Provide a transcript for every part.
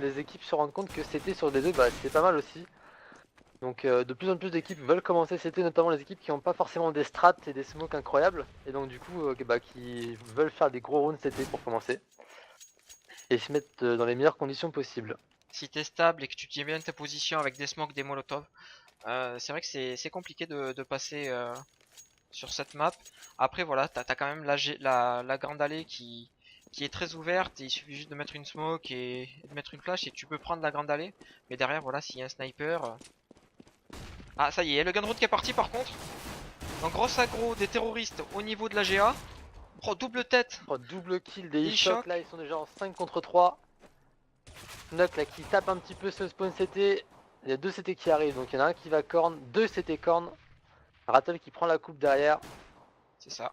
les équipes se rendent compte que CT sur D2, bah, c'est pas mal aussi. Donc de plus en plus d'équipes veulent commencer CT, notamment les équipes qui n'ont pas forcément des strats et des smokes incroyables. Et donc du coup, bah, qui veulent faire des gros rounds CT pour commencer. Et se mettre dans les meilleures conditions possibles. Si t'es stable et que tu tiens bien ta position avec des smokes, des molotovs, c'est vrai que c'est compliqué de passer sur cette map. Après voilà, t'as quand même la grande allée qui est très ouverte, et il suffit juste de mettre une smoke et de mettre une flash et tu peux prendre la grande allée. Mais derrière voilà, s'il y a un sniper... Ah ça y est, le gunroad qui est parti par contre. Donc grosse aggro des terroristes au niveau de la GA. Oh, double tête. Oh, double kill des E-Shock. E-Shock, là ils sont déjà en 5 contre 3. Knock là qui tape un petit peu ce spawn CT. Il y a 2 CT qui arrivent, donc il y en a un qui va corn, 2 CT corn. Rattle qui prend la coupe derrière. C'est ça.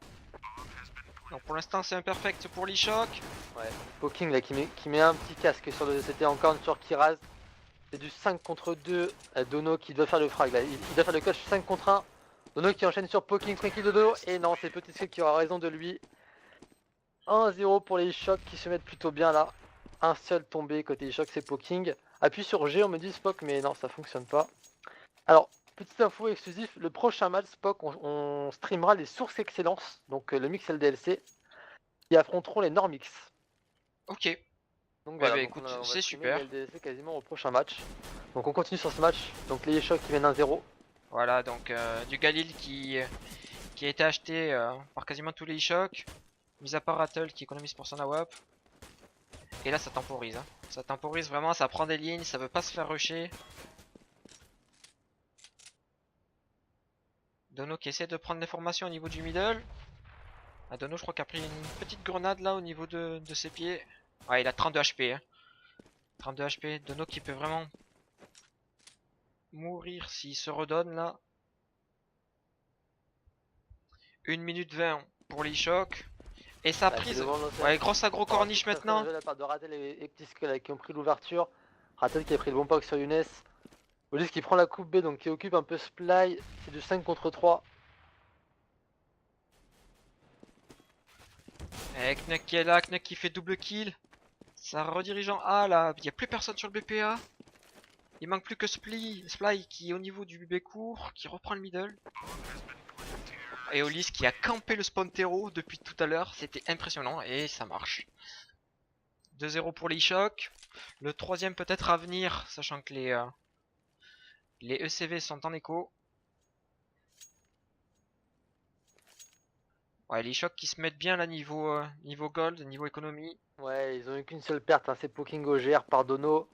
Donc pour l'instant c'est imperfect pour l'e-shock. Ouais, Poking là qui met un petit casque sur le CT en corn sur Kiraz. C'est du 5 contre 2. Dono qui doit faire le frag là. Il doit faire le coach 5 contre 1. Dono qui enchaîne sur Poking, tranquille de Dono. Et non, c'est Petit Scoop qui aura raison de lui. 1-0 pour les chocs qui se mettent plutôt bien là. Un seul tombé côté choc, c'est Poking. Appuie sur G, on me dit Spock, mais non, ça fonctionne pas. Alors, petite info exclusive, le prochain match Spock, on streamera les sources excellence, donc le mix LDLC, qui affronteront les Normix. Ok. Donc Bah, voilà, donc écoute, on va c'est streamer les super. LDLC quasiment au prochain match. Donc on continue sur ce match. Donc les chocs qui viennent 1-0. Voilà, donc du Galil qui a été acheté par quasiment tous les e-shocks. Mis à part Rattle qui économise pour son AWP. Et là ça temporise. Hein. Ça temporise vraiment, ça prend des lignes, ça veut pas se faire rusher. Dono qui essaie de prendre des formations au niveau du middle. Ah, Dono je crois qu'il a pris une petite grenade là au niveau de ses pieds. Ouais, il a 32 HP. Hein. 32 HP. Dono qui peut vraiment mourir s'il se redonne là. 1 minute 20 pour l'e-shock. Et sa prise. Ouais, grosse aggro corniche maintenant. De la part de Rattel et Petit Skull qui ont pris l'ouverture. Rattel qui a pris le bon poke sur Younes. Olis qui prend la coupe B, donc qui occupe un peu Sply. C'est du 5 contre 3. Et Knuck qui est là, Knuck qui fait double kill. Ça redirige en A là, il n'y a plus personne sur le BPA. Il manque plus que Sply qui est au niveau du BB court, qui reprend le middle. Et Olis qui a campé le spawn terreau depuis tout à l'heure, c'était impressionnant et ça marche. 2-0 pour l'e-shock. Le troisième peut-être à venir, sachant que les ECV sont en écho. Ouais, les chocs qui se mettent bien là niveau gold, niveau économie. Ouais, ils ont eu qu'une seule perte, hein, c'est Poking OGR par Dono.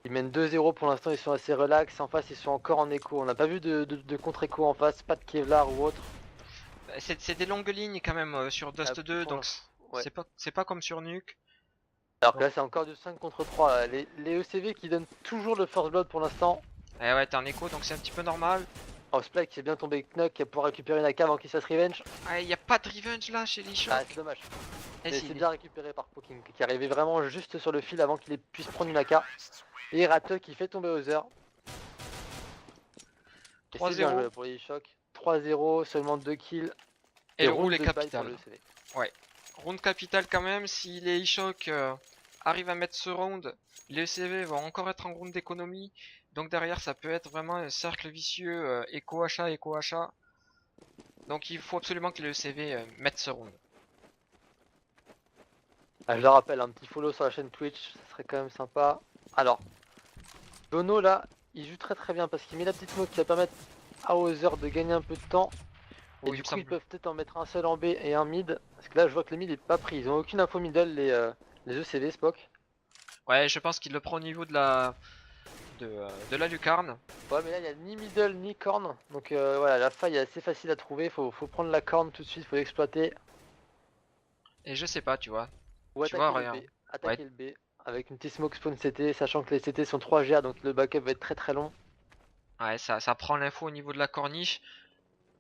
Ils mènent 2-0 pour l'instant, ils sont assez relax. En face, ils sont encore en écho. On n'a pas vu de contre-écho en face, pas de Kevlar ou autre. C'est des longues lignes quand même sur Dust 2, donc ouais. c'est pas comme sur Nuke. Alors que là, c'est encore du 5 contre 3. Là. Les ECV qui donnent toujours le first blood pour l'instant. Eh ouais, t'es en écho, donc c'est un petit peu normal. Oh, Spike qui est bien tombé Knuck qui a pouvoir récupérer une AK avant qu'il se fasse revenge. Ah, y a pas de revenge là chez les chocs. Ah, c'est dommage. Eh, Mais c'est bien récupéré par Poking qui arrivait vraiment juste sur le fil avant qu'il puisse prendre une AK. Et Rattle qui fait tomber Other. 3-0. Pour les chocs. 3-0, seulement 2 kills. Et le roule est de bail pour capital. le ECV. Ouais. Round capital quand même, si les e-shock arrivent à mettre ce round, les ECV vont encore être en round d'économie. Donc derrière ça peut être vraiment un cercle vicieux, éco-achat, éco-achat. Donc il faut absolument que les ECV mettent ce round. Ah, je le rappelle, un petit follow sur la chaîne Twitch, ça serait quand même sympa. Alors, Dono là, il joue très bien parce qu'il met la petite smoke qui va permettre à Other de gagner un peu de temps. Et Oui, du coup, ils peuvent peut-être en mettre un seul en B et un mid. Parce que là, je vois que le mid est pas pris. Ils ont aucune info middle, les ECV, Spock. Ouais, je pense qu'il le prend au niveau de la lucarne. Ouais, mais là, il y a ni middle ni corne. Donc voilà, la faille est assez facile à trouver. Faut prendre la corne tout de suite, faut l'exploiter. Et je sais pas, tu vois. Ou Tu vois, attaquer le rien. B. Ouais, Attaquer le B. Avec une petite smoke spawn CT, sachant que les CT sont 3 GA, donc le backup va être très long. ouais, ça prend l'info au niveau de la corniche.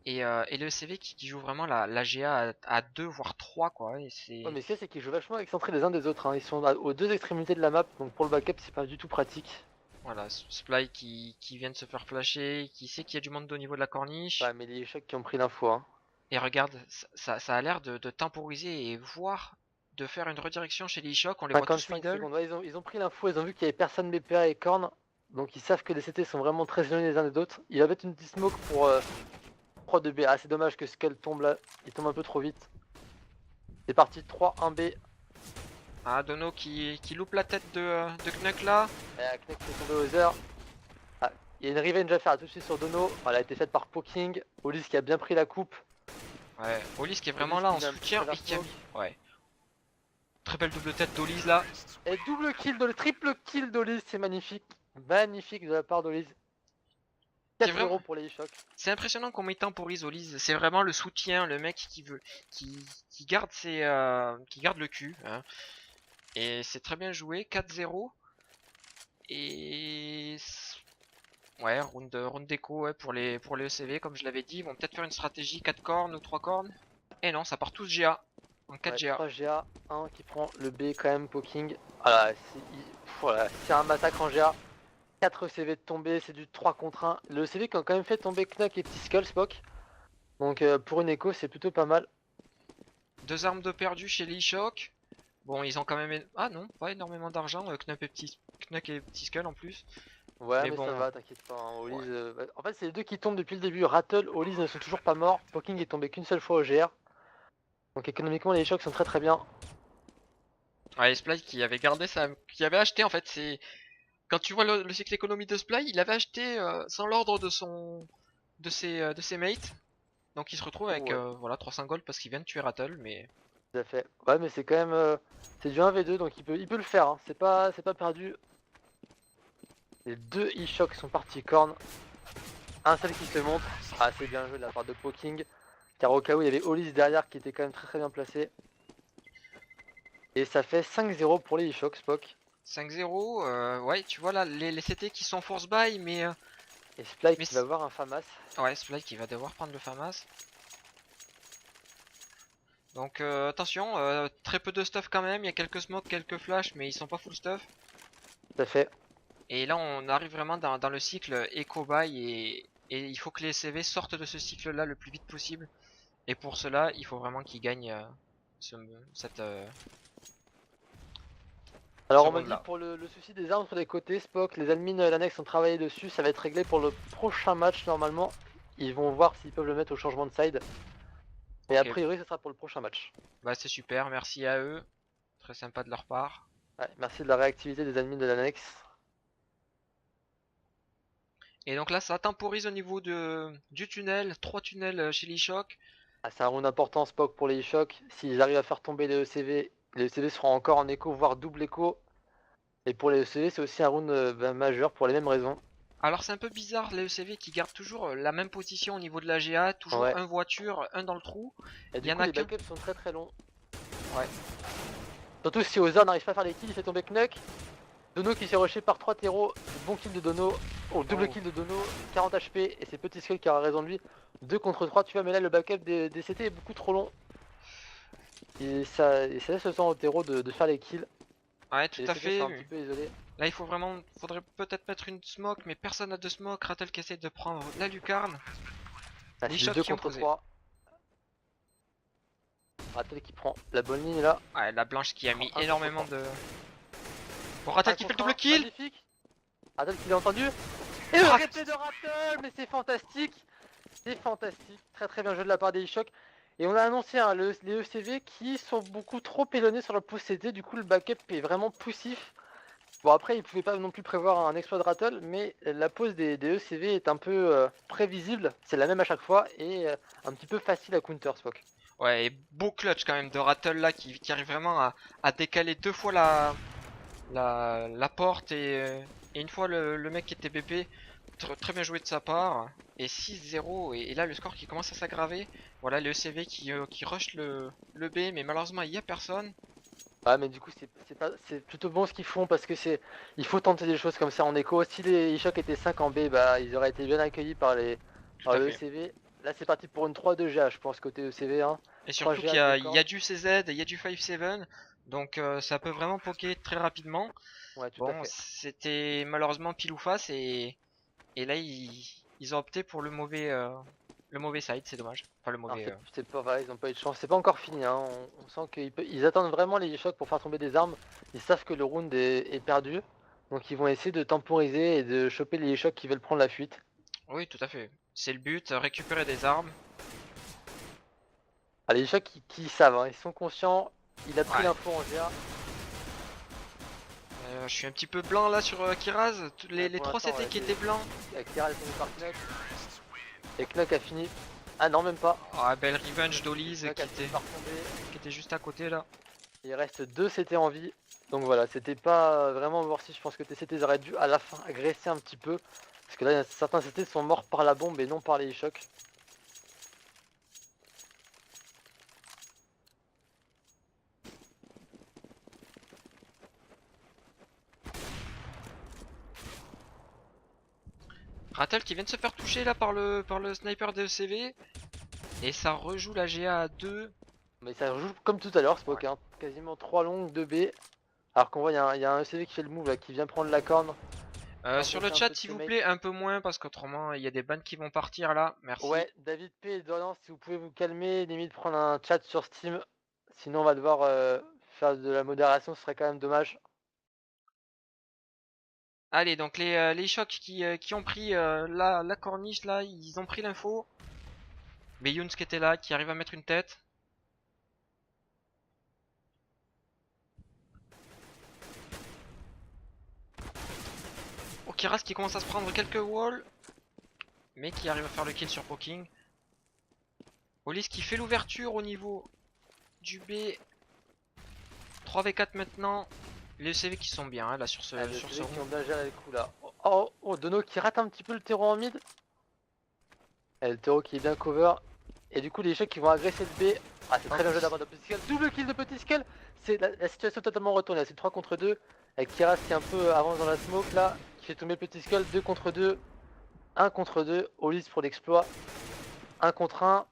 Et le CV qui joue vraiment la GA à 2 voire 3 quoi. Et Ouais, c'est. mais ce qu'il y a, c'est qu'ils jouent vachement excentrés les uns des autres. Hein. Ils sont aux deux extrémités de la map, donc pour le backup, c'est pas du tout pratique. Voilà, Sply qui vient de se faire flasher, qui sait qu'il y a du monde au niveau de la corniche. Ouais, mais les chocs qui ont pris l'info. Hein. Et regarde, ça a l'air de temporiser et voire de faire une redirection chez les e-shock. On les voit tous 55 middle. secondes. Ouais, ils ont pris l'info, ils ont vu qu'il y avait personne BPA et Korn. Donc ils savent que les CT sont vraiment très éloignés les uns des autres. Il va mettre une petite smoke pour prod de B. Ah, c'est dommage que Skull tombe là. Il tombe un peu trop vite. C'est parti, 3-1B. Ah, Dono qui loupe la tête de Knuck là. Kneck est tombé aux heures. Ah, il y a une revenge à faire tout de suite sur Dono. Elle a été faite par Poking. Olis qui a bien pris la coupe. Ouais, Olis qui est vraiment Olis là qui en vient soutien de et qui a smoke. mis. Ouais. Très belle double tête d'Olis là. Et double kill, triple kill d'Olis, c'est magnifique. Magnifique de la part d'Olis. C'est 4-0 vraiment- pour les e-shock. C'est impressionnant qu'on met tant pour Olis. C'est vraiment le soutien, le mec qui veut, qui garde qui garde le cul. Hein. Et c'est très bien joué, 4-0. Et ouais, round déco ouais, pour les ECV, comme je l'avais dit. Ils vont peut-être faire une stratégie 4 cornes ou 3 cornes. Et non, ça part tous GA. En 4 Ouais, GA. 3 GA, 1 qui prend le B quand même, Poking. Voilà, c'est un massacre en GA. 4 CV de tomber, c'est du 3 contre 1. Le CV qui a quand même fait tomber Knuck et Petit Skull Spock. Donc pour une écho, c'est plutôt pas mal. 2 armes de perdu chez les e-shock. Bon, ils ont quand même... Ah non, pas énormément d'argent. Knuck et Petit Skull en plus. Ouais, Mais mais bon, ça va, t'inquiète pas. Hein, Olis, ouais. en fait, c'est les deux qui tombent depuis le début. Rattle, Olis ne sont toujours pas morts. Poking est tombé qu'une seule fois au GR. Donc économiquement, les e-shock sont très très bien. Ouais, Splite qui avait gardé ça, qui avait acheté en fait, c'est quand tu vois le cycle économie de Splite, il avait acheté sans l'ordre de ses mates, donc il se retrouve avec Ouais, voilà 300 gold parce qu'il vient de tuer Rattle, mais tout à fait. Ouais, mais c'est quand même. C'est du 1v2, donc il peut le faire. Hein. C'est pas perdu. Les deux e-shock sont partis corne. Un seul qui se montre. Ah, c'est bien joué de la part de Poking. Car au cas où, il y avait Olis derrière qui était quand même très très bien placé. Et ça fait 5-0 pour les e-shock, Spock. 5-0, ouais, tu vois là les CT qui sont force buy, Et Splite mais qui va voir un FAMAS. ouais, Splite qui va devoir prendre le FAMAS. Donc attention, très peu de stuff quand même, il y a quelques smokes, quelques flash, mais ils sont pas full stuff. Tout à fait. Et là on arrive vraiment dans le cycle eco-buy et il faut que les CV sortent de ce cycle là le plus vite possible. Et pour cela, il faut vraiment qu'il gagne cette Alors ce on m'a round dit là. pour le souci des armes sur les côtés, Spock, les admins l'annexe ont travaillé dessus, ça va être réglé pour le prochain match normalement. Ils vont voir s'ils peuvent le mettre au changement de side. Et a Ok, priori, ce sera pour le prochain match. bah c'est super, merci à eux. Très sympa de leur part. Ouais, merci de la réactivité des admins de l'annexe. Et donc là, ça temporise au niveau du tunnel. 3 tunnels chez l'e-shock. Ah, c'est un round important, Spock, pour les e-shock. S'ils arrivent à faire tomber les ECV seront encore en écho, voire double écho. Et pour les ECV, c'est aussi un round majeur pour les mêmes raisons. Alors c'est un peu bizarre les ECV qui gardent toujours la même position au niveau de la GA. Toujours Ouais. un voiture, un dans le trou. Et Il y du en coup, a les qu'un. backups sont très très longs. Ouais. Surtout si Ozar n'arrive pas à faire les kills, il fait tomber Knuck. Dono qui s'est rushé par 3 terreaux. Bon kill de Dono. Oh, double Oh. kill de Dono. 40 HP. Et c'est Petit Skull qui aura raison de lui. 2 contre 3, tu vois, mais là le backup des CT est beaucoup trop long. Et ça laisse le temps au terreau de faire les kills. Ouais, Et tout les à CT sont fait. un petit peu isolés. Là, il faut vraiment, faudrait peut-être mettre une smoke, mais personne n'a de smoke. Rattle qui essaie de prendre la lucarne. Ah, Les c'est du shots 2 qui ont contre posé. 3. Rattle qui prend la bonne ligne là. Ouais, la blanche qui a mis Un énormément contre de. Bon, Rattle 1 qui fait le contre double 1, kill. magnifique. Rattle qui l'a entendu. Et le Ah, replay de Rattle, mais c'est fantastique. C'est fantastique. Très très bien joué de la part des e-shock. Et on a annoncé hein, les ECV qui sont beaucoup trop éloignés sur leur pause CT. Du coup, le backup est vraiment poussif. Bon, après, ils pouvaient pas non plus prévoir un exploit de Rattle, mais la pause des ECV est un peu prévisible. C'est la même à chaque fois et un petit peu facile à counter, Spock. ouais, et beau clutch quand même de Rattle là qui arrive vraiment à décaler 2 fois la porte et une fois le mec qui était BP. Très bien joué de sa part. Et 6-0. Et là, le score qui commence à s'aggraver. Voilà, le ECV qui rush le B, mais malheureusement, il n'y a personne. Ah, mais du coup, c'est plutôt bon ce qu'ils font parce que il faut tenter des choses comme ça en écho. Si les e-shock étaient 5 en B, bah, ils auraient été bien accueillis Tout par à le fait. ECV. Là, c'est parti pour une 3-2 GA, je pense, côté ECV. Hein. Et 3 surtout GA, 2 il y cornes. a du CZ, il y a du 5-7. Donc ça peut vraiment poker très rapidement. Ouais, tout à Bon, fait. c'était malheureusement pile ou face. Et là, ils ont opté pour le mauvais. le mauvais side, c'est dommage. Enfin le Alors mauvais. c'est pas vrai, ils ont pas eu de chance, c'est pas encore fini, hein. On sent qu'ils attendent vraiment les chocs pour faire tomber des armes. Ils savent que le round est perdu, donc ils vont essayer de temporiser et de choper les chocs qui veulent prendre la fuite. Oui, tout à fait. C'est le but, récupérer des armes. Ah, les chocs qui savent, hein, ils sont conscients, il a pris Ouais. l'info en GA. Je suis un petit peu blanc là sur Kiraz. Les Pour 3 l'instant, CT ouais, qui étaient blancs. Kira est tombé par Knock, et Knock a fini. Ah non, même pas. Ah, belle revenge d'Olize Knock a fini par tomber. qui était juste à côté là. Il reste 2 CT en vie. Donc voilà, c'était pas vraiment worthy. Je pense que tes CT auraient dû à la fin agresser un petit peu. Parce que là, certains CT sont morts par la bombe et non par les chocs. Rattle qui vient de se faire toucher là par le sniper de ECV. Et ça rejoue la GA à 2. Mais ça joue comme tout à l'heure, Spock. Ouais. Hein. Quasiment 3 longues, 2 B. Alors qu'on voit, il y a un ECV qui fait le move là, qui vient prendre la corne. Sur le Embaucher un chat peu de s'il ses vous mates. plaît, un peu moins parce qu'autrement il y a des bans qui vont partir là. Merci. Ouais, David P et Dorian, si vous pouvez vous calmer, limite prendre un chat sur Steam. Sinon, on va devoir faire de la modération, ce serait quand même dommage. Allez, donc les chocs qui ont pris la corniche là, ils ont pris l'info. Beyouns qui était là, qui arrive à mettre une tête. Okiras qui commence à se prendre quelques walls. Mais qui arrive à faire le kill sur Poking. Olis qui fait l'ouverture au niveau du B. 3v4 maintenant. Les ECV qui sont bien hein, là sur ce, Ah, les sur ce ECV qui ont round. bien géré le coup là. Oh, Dono qui rate un petit peu le terreau en mid. Et le terreau qui est bien cover. Et du coup, les chocs qui vont agresser le B. Ah, c'est très bien joué d'avoir de petit skull. Double kill de petit skull. C'est la situation totalement retournée. C'est 3 contre 2. Avec Kiras qui est un peu avance dans la smoke là. Qui fait tomber le petit skull. 2 contre 2. 1 contre 2. Olis pour l'exploit. 1 contre 1.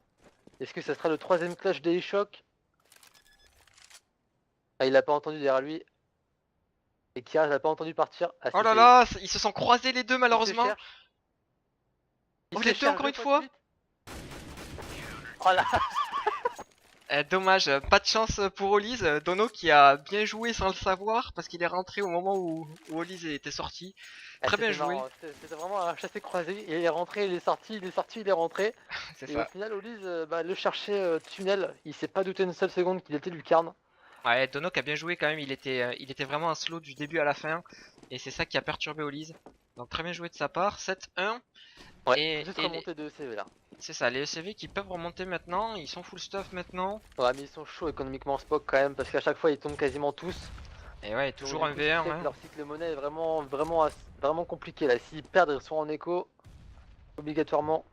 Est-ce que ça sera le troisième clash des chocs? Ah, il l'a pas entendu derrière lui. Et Kiras l'a pas entendu partir. Ah, Oh là c'était. là, ils se sont croisés les deux Il se malheureusement. cherche. Il Oh se les deux cherche encore deux une fois de fois. suite. Oh là. Dommage, pas de chance pour Olise. Dono qui a bien joué sans le savoir parce qu'il est rentré au moment où Olise était sorti. Ah, Très bien c'était joué, marrant, c'était vraiment un chassé-croisé. Il est rentré, il est sorti, il est sorti, il est rentré. c'est Et au ça. final, Olise le cherchait tunnel. Il s'est pas douté une seule seconde qu'il était lucarne. Ouais, Dono qui a bien joué quand même, il était vraiment un slow du début à la fin. Et c'est ça qui a perturbé Olise. Donc très bien joué de sa part, 7-1. Ouais, faut Et, juste et les- remonter de CV là. c'est ça, les ECV qui peuvent remonter maintenant, ils sont full stuff maintenant. Ouais, mais ils sont chauds économiquement Spock quand même, parce qu'à chaque fois ils tombent quasiment tous. Et ouais, Donc toujours du un coup, tu V1. sais que Hein. leur cycle monnaie est vraiment compliqué là. S'ils perdent, ils sont en écho, obligatoirement.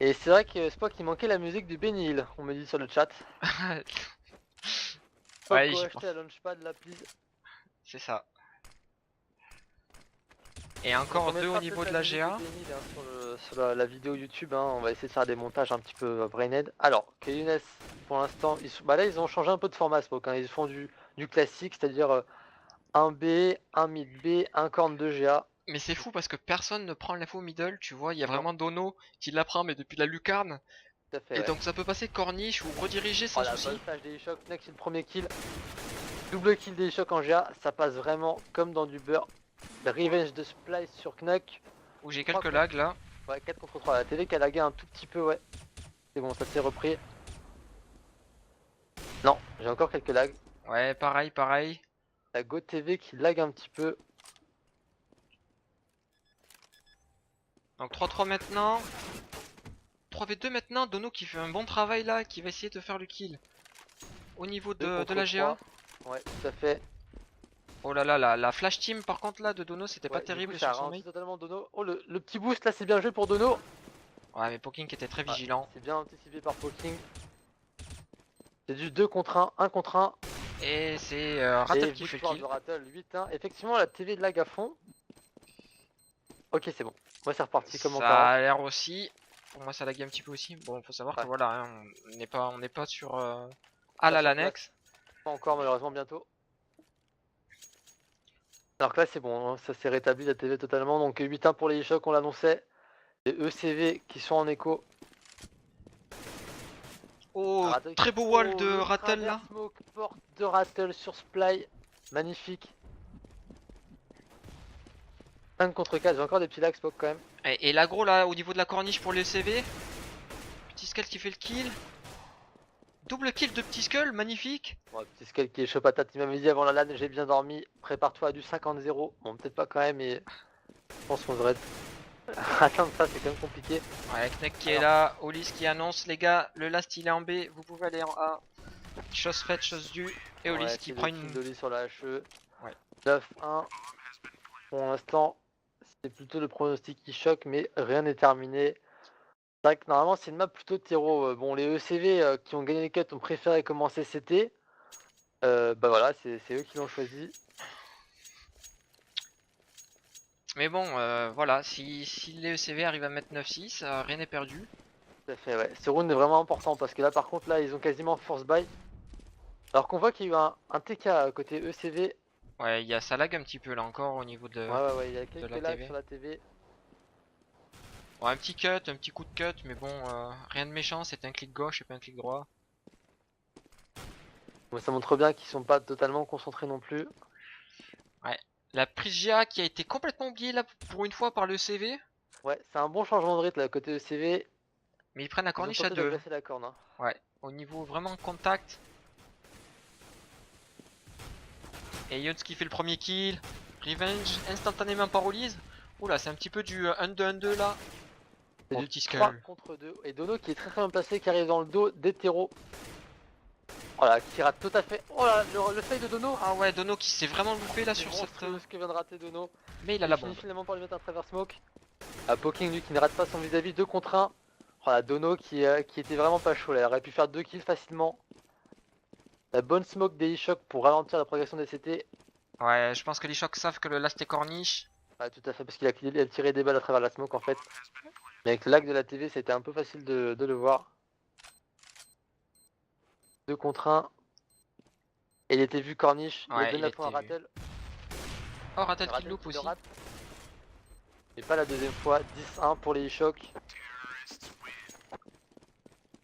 Et c'est vrai que Spock il manquait la musique du Benny Hill, on me dit sur le chat. Spock, Ouais, go j'y pense. acheter à Launchpad là, please. C'est ça. Et Donc encore on deux au mettra niveau peut-être de la la musique de GA. Benny sur la vidéo YouTube, hein. On va essayer de faire des montages un petit peu brainhead. Alors, que Younes, pour l'instant, bah là ils ont changé un peu de format Spock, hein. Ils font du classique, c'est-à-dire un B, un mid B, un corne de GA. Mais c'est fou parce que personne ne prend l'info middle, tu vois, il y a Non, vraiment Dono qui la prend mais depuis la lucarne. tout à fait, Et ouais. donc ça peut passer corniche ou rediriger Oh sans la souci. bonne flash des chocs, next c'est le premier kill. Double kill des chocs en GA, ça passe vraiment comme dans du beurre. Le revenge de Splice sur Knuck. Où j'ai 3 quelques contre... lags là. Ouais, 4 contre 3. La télé qui a lagué un tout petit peu, ouais. C'est bon, ça s'est repris. Non, j'ai encore quelques lags. Ouais, pareil, pareil. La Go TV qui lag un petit peu. Donc 3-3 maintenant. 3v2 maintenant, Dono qui fait un bon travail là, qui va essayer de faire le kill. Au niveau 2 de contre la GA. 3. Ouais, tout à fait. Oh là là, la flash team par contre là de Dono c'était pas Ouais, du coup, terrible ça a sur son ralenti mate. totalement Dono. Oh, le petit boost là, c'est bien joué pour Dono. Ouais, mais Poking qui était très Ouais, vigilant. c'est bien anticipé par Poking. C'est du 2 contre 1 contre 1. Et c'est Et Rattle qui fait le victoire kill. de Rattle 8-1. Effectivement, la TV lag à fond. Ok, c'est bon. Moi, c'est reparti comme en Ça 40. a l'air aussi. Pour moi ça lag un petit peu aussi. Bon, faut savoir que Ouais, voilà, hein, on n'est pas sur à pas la sur place. l'annexe. Pas encore, malheureusement, bientôt. Alors que là, c'est bon. Hein, ça s'est rétabli la TV totalement. Donc 8-1 pour les chocs, on l'annonçait. Les ECV qui sont en écho. Oh, Rattle très qui- beau wall oh, de le Rattle là. travers smoke porte de Rattle sur Sply. Magnifique. 5 contre 4, j'ai encore des petits lags smoke quand même. Et l'agro là au niveau de la corniche pour les CV. Petit skull qui fait le kill. Double kill de petit skull, magnifique. Bon, petit skull qui est chaud patate, il m'avait dit avant la LAN, j'ai bien dormi, prépare-toi à du 50-0. Bon, peut-être pas quand même, mais je pense qu'on devrait atteindre ça, c'est quand même compliqué. Ouais, Knek qui est là, Olis qui annonce les gars, le last il est en B, vous pouvez aller en A. Chose faite, chose due. Et Olis Ouais, qui c'est prend le kill une. d'Oli sur la HE. Ouais. 9-1. Pour l'instant, c'est plutôt le pronostic qui choque, mais rien n'est terminé. C'est vrai que normalement, c'est une map plutôt terreau. Bon, les ECV qui ont gagné les cuts ont préféré commencer CT. Bah voilà, c'est eux qui l'ont choisi. Mais bon, voilà, si les ECV arrivent à mettre 9-6, rien n'est perdu. Tout à fait, ouais. Ce round est vraiment important parce que là, par contre, là, ils ont quasiment force buy. Alors qu'on voit qu'il y a eu un TK côté ECV. Ouais, ça lag un petit peu là encore au niveau de Ouais, il y a quelques la lags TV. sur la TV. Bon, un petit cut, un petit coup de cut, mais bon, rien de méchant, c'était un clic gauche et pas un clic droit. Bon, ça montre bien qu'ils sont pas totalement concentrés non plus. La prise GA qui a été complètement oubliée là pour une fois par le CV, Ouais, c'est un bon changement de rythme là, côté ECV. mais ils prennent la Ils ont corniche à tenté 2. d'agresser la corne. Hein. Ouais, au niveau vraiment contact. Et Yods qui fait le premier kill. Revenge instantanément par Olise. Oula, c'est un petit peu du 1-2-1-2 là. C'est Oh, du petit 3 skull. contre 2. Et Dono qui est très bien placé, qui arrive dans le dos d'Hétéro. Voilà, qui rate tout à fait. Oh là, le fail de Dono. Ah ouais, Dono qui s'est vraiment loupé là C'est sur cette. monstrueux ce que vient de rater Dono. Mais il a la finit bombe. finalement par lui mettre un travers smoke. Poking lui qui ne rate pas son vis-à-vis 2 contre 1. Oh la Dono qui était vraiment pas chaud là. Elle aurait pu faire 2 kills facilement. La bonne smoke des e-shock pour ralentir la progression des CT. Ouais, je pense que les chocs savent que le last est corniche. Ouais, tout à fait, parce qu'il a tiré des balles à travers la smoke en fait. Mais avec le lag de la TV, c'était un peu facile de le voir. 2 contre 1. Et il était vu corniche, il a Ouais, donné il la point à était vu. Rattle. Oh, Rattle qui Rattle loupe qui le aussi. rate. Et pas la deuxième fois, 10-1 pour les e-shock.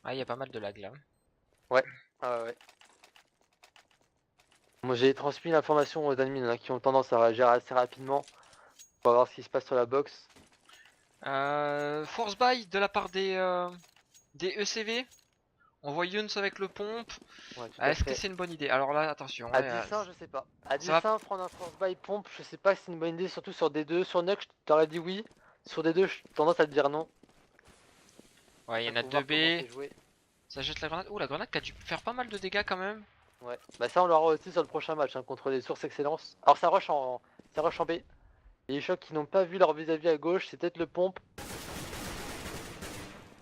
Ah, il y a pas mal de lag là. Ah ouais. Moi j'ai transmis l'information aux admins qui ont tendance à réagir assez rapidement. On va voir ce qui se passe sur la box. Force buy de la part des ECV. On voit Yuns avec le pompe. Ouais, tout à Est-ce que fait. c'est une bonne idée? Alors là, attention. À Ouais, 10-1, je sais pas. À ça va. 10-1, prendre un force buy pompe, je sais pas si c'est une bonne idée, surtout sur D2. Sur Nux, je t'aurais dit oui. Sur D2, j'ai tendance à te dire non. Ouais, il y en a Faut voir comment 2B. c'est joué. Ça jette la grenade. Ouh, la grenade qui a dû faire pas mal de dégâts quand même. Ouais, bah ça on l'aura aussi sur le prochain match hein, contre les sources excellence. Alors ça rush en B. Les chocs qui n'ont pas vu leur vis-à-vis à gauche, c'est peut-être le pompe.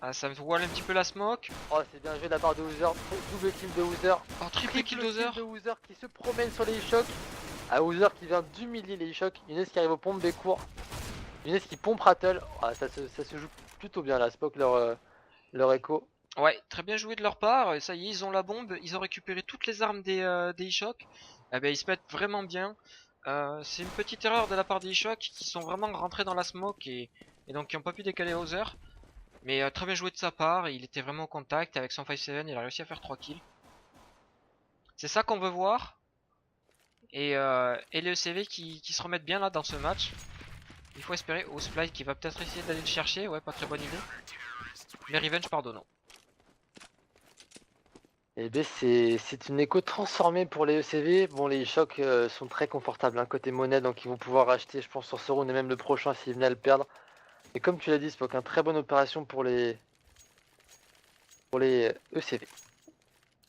Ah, ça me wall un petit peu la smoke. Oh c'est bien joué de la part de Woozer, double kill de Woozer. Oh, triple kill dozer. de Woozer qui se promène sur les chocs. À Woozer qui vient d'humilier les chocs. Younes qui arrive aux pompes Bécourt. Younes qui pompe Rattle. Ah, ça se joue plutôt bien là, Spock leur écho. Ouais, très bien joué de leur part. Ça y est, ils ont la bombe. Ils ont récupéré toutes les armes des e-shock. Eh ben, ils se mettent vraiment bien. C'est une petite erreur de la part des e-shock qui sont vraiment rentrés dans la smoke et donc qui n'ont pas pu décaler Hauser. Mais très bien joué de sa part. Il était vraiment au contact. Avec son 5-7, il a réussi à faire 3 kills. C'est ça qu'on veut voir. Et les ECV qui se remettent bien là dans ce match. Il faut espérer. Oh, Sply qui va peut-être essayer d'aller le chercher. Ouais, pas très bonne idée. Mais Revenge, pardonnons. Et ben c'est une écho transformée pour les ECV. Bon les chocs sont très confortables hein, côté monnaie donc ils vont pouvoir racheter je pense sur ce round et même le prochain s'ils venaient à le perdre. Et comme tu l'as dit Spock, une très bonne opération pour les ECV.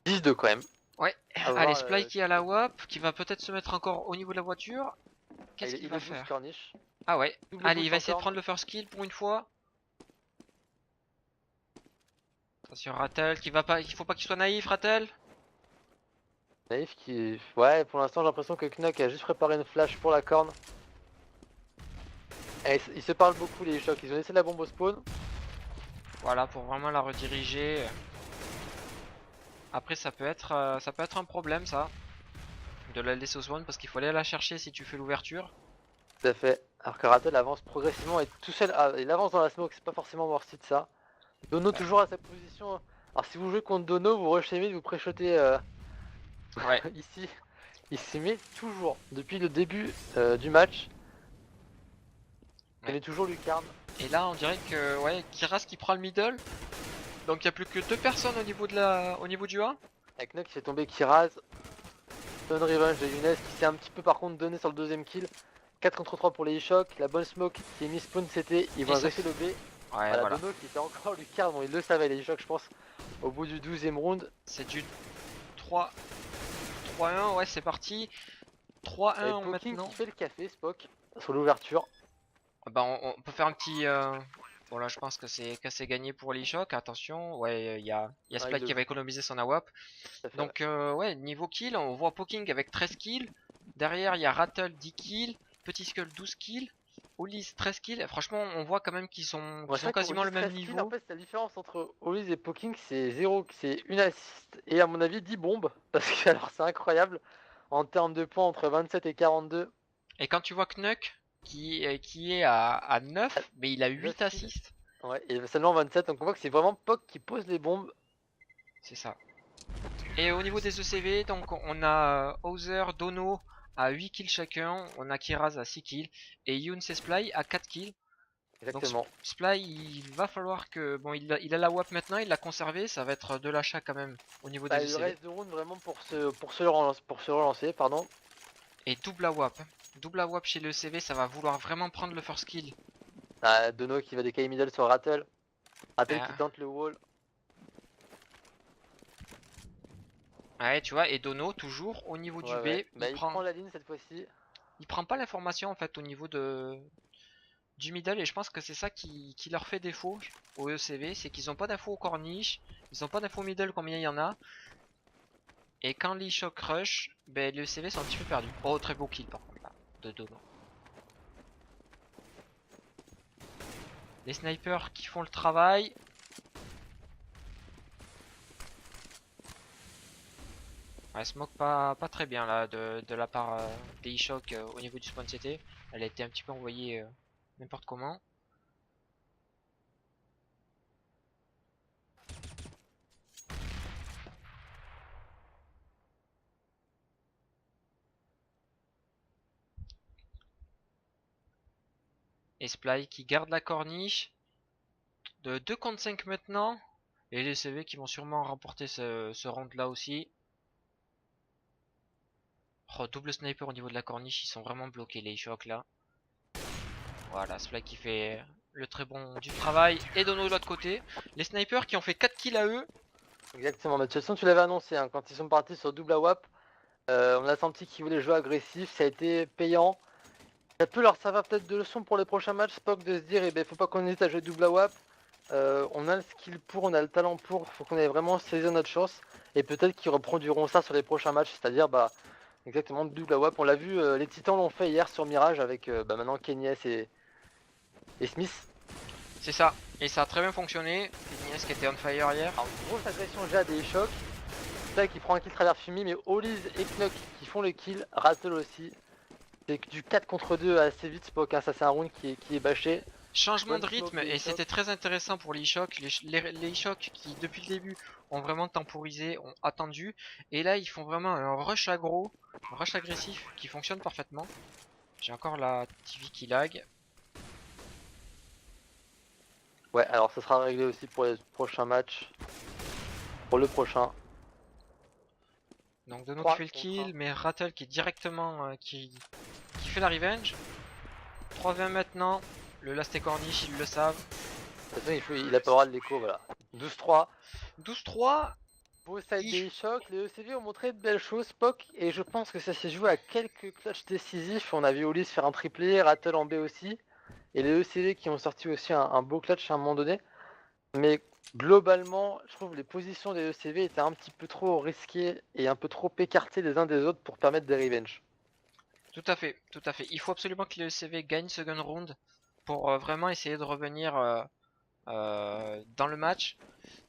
10-2 quand même. Ouais, À allez, voir, Sply qui a la WAP, qui va peut-être se mettre encore au niveau de la voiture. Qu'est-ce qu'il va boost faire? corniche. Ah ouais, Double allez, boost il va essayer de encore. prendre le first kill pour une fois. Attention, Rattle, qui va pas, il faut pas qu'il soit naïf, Rattle. Naïf qui... Ouais pour l'instant j'ai l'impression que Knuck a juste préparé une flash pour la corne. Et ils se parlent beaucoup les chocs, ils ont laissé la bombe au spawn. Voilà, pour vraiment la rediriger. Après, ça peut être un problème, ça. De la laisser au spawn, parce qu'il faut aller la chercher si tu fais l'ouverture. Tout à fait. Alors que Rattle avance progressivement et tout seul, il avance dans la smoke, c'est pas forcément worth it ça. Dono Ouais. toujours à sa position. Alors si vous jouez contre Dono, vous rushez mid, vous pré-shotez Ouais. ici. Il s'y met toujours, depuis le début du match. Il Ouais. met toujours Lucarne. Et là, on dirait que ouais, Kiraz qui prend le middle. Donc il n'y a plus que 2 personnes au niveau du A. Avec Knock qui fait tomber Kiraz. Bonne revenge de Younes qui s'est un petit peu par contre donné sur le deuxième kill. 4 contre 3 pour les e-shock. La bonne smoke qui est mis spawn CT. Ils vont Et ça agresser le B. Ouais, Voilà, voilà. Dono qui était encore Lucarne. Bon, il le savait les e-shock, je pense. Au bout du 12ème round. C'est du 3 3-1, ouais, c'est parti. Et 3-1 Poking maintenant. qui fait le café, Spock, sur l'ouverture. Bah, on peut faire un petit. Bon, là, je pense que c'est gagné pour l'e-shock. Attention, ouais, il y a Ouais, Spike qui va économiser son AWP. tout à fait, ouais. Donc, ouais, niveau kill, on voit Poking avec 13 kills. Derrière, il y a Rattle 10 kills. Petit Skull 12 kills. Olis 13 kills. Franchement, on voit quand même qu'ils sont, Bon, qu'ils c'est ont vrai quasiment qu'Olise le même 13 kills, en niveau. fait, la différence entre Olise et Poking, c'est 0, c'est une assist et à mon avis 10 bombes. Parce que alors c'est incroyable en termes de points entre 27 et 42. Et quand tu vois Knuck qui est à 9, mais il a 9 8 kills. assists. Ouais, et seulement 27, donc on voit que c'est vraiment Pok qui pose les bombes. C'est ça. Et au niveau des ECV, donc on a Hauser, Dono à 8 kills chacun, on a Kiraz à 6 kills et Younes et Sply à 4 kills. Donc Exactement. Sply, il va falloir que... Bon, il a la WAP maintenant, il l'a conservé, ça va être de l'achat quand même au niveau Bah, des il lui ECV. reste 2 rounds vraiment pour se relancer, pardon. Et double AWAP. Double AWAP chez le ECV, ça va vouloir vraiment prendre le first kill. Ah, Dono qui va décaler middle sur Rattle. Rattle qui Ah, tente le wall. ouais, tu vois, et Dono, toujours au niveau du Ouais, B, ouais. Bah, il prend la ligne cette fois-ci. il prend pas l'information en fait au niveau du middle et je pense que c'est ça qui leur fait défaut au ECV, c'est qu'ils ont pas d'infos au corniche, ils ont pas d'infos au middle combien il y en a. Et quand les shock rush, ben les ECV sont un petit peu perdus. Oh, très beau kill par contre là, de Dono. Les snipers qui font le travail. Ouais, smoke pas très bien là de la part des e-shock au niveau du spawn CT. Elle a été un petit peu envoyée n'importe comment. Et Sply qui garde la corniche. De 2 contre 5 maintenant. Et les CV qui vont sûrement remporter ce round là aussi. Oh, double sniper au niveau de la corniche, ils sont vraiment bloqués les chocs là. Voilà, Sply qui fait le très bon du travail. Et Dono de l'autre côté. Les snipers qui ont fait 4 kills à eux. Exactement. Bah, de toute façon, tu l'avais annoncé hein, quand ils sont partis sur double AWAP. On a senti qu'ils voulaient jouer agressif. Ça a été payant. Ça peut leur servir peut-être de leçon pour les prochains matchs, Spock, de se dire, eh ben, faut pas qu'on hésite à jouer double AWAP. On a le skill pour, on a le talent pour, faut qu'on ait vraiment saisi notre chance. Et peut-être qu'ils reproduiront ça sur les prochains matchs, c'est-à-dire bah, exactement double AWAP. On l'a vu, les Titans l'ont fait hier sur Mirage avec bah, maintenant Kenyes et Smith. C'est ça. Et ça a très bien fonctionné. Ignace qui était on fire hier. Alors, grosse agression Jade et Choc. Spike qui prend un kill travers Fumi, mais Olize et Knock qui font le kill. Rattle aussi. C'est du 4 contre 2 assez vite, Spock. Hein. Ça, c'est un round qui est bâché. Changement Bonne de smoke rythme des et e-shock. c'était très intéressant pour les e-shock. Les e-shock qui depuis le début ont vraiment temporisé, ont attendu. Et là ils font vraiment un rush aggro, un rush agressif qui fonctionne parfaitement. J'ai encore la TV qui lag. Ouais, alors ça sera réglé aussi pour les prochains matchs. Pour le prochain. Donc Dono qui 3 fait le contre 1. kill, mais Rattle qui est directement qui fait la revenge. 3v1 maintenant. Le last et corniche, ils le savent. De toute façon, il a pas le droit de l'écho, voilà. 12-3. 12-3. Beau side des chocs, les ECV ont montré de belles choses, Spock, et je pense que ça s'est joué à quelques clutches décisifs. On a vu Ulysse faire un triplé, Rattle en B aussi, et les ECV qui ont sorti aussi un beau clutch à un moment donné. Mais globalement, je trouve les positions des ECV étaient un petit peu trop risquées et un peu trop écartées les uns des autres pour permettre des revenges. Tout à fait, tout à fait. Il faut absolument que les ECV gagnent second round pour vraiment essayer de revenir dans le match.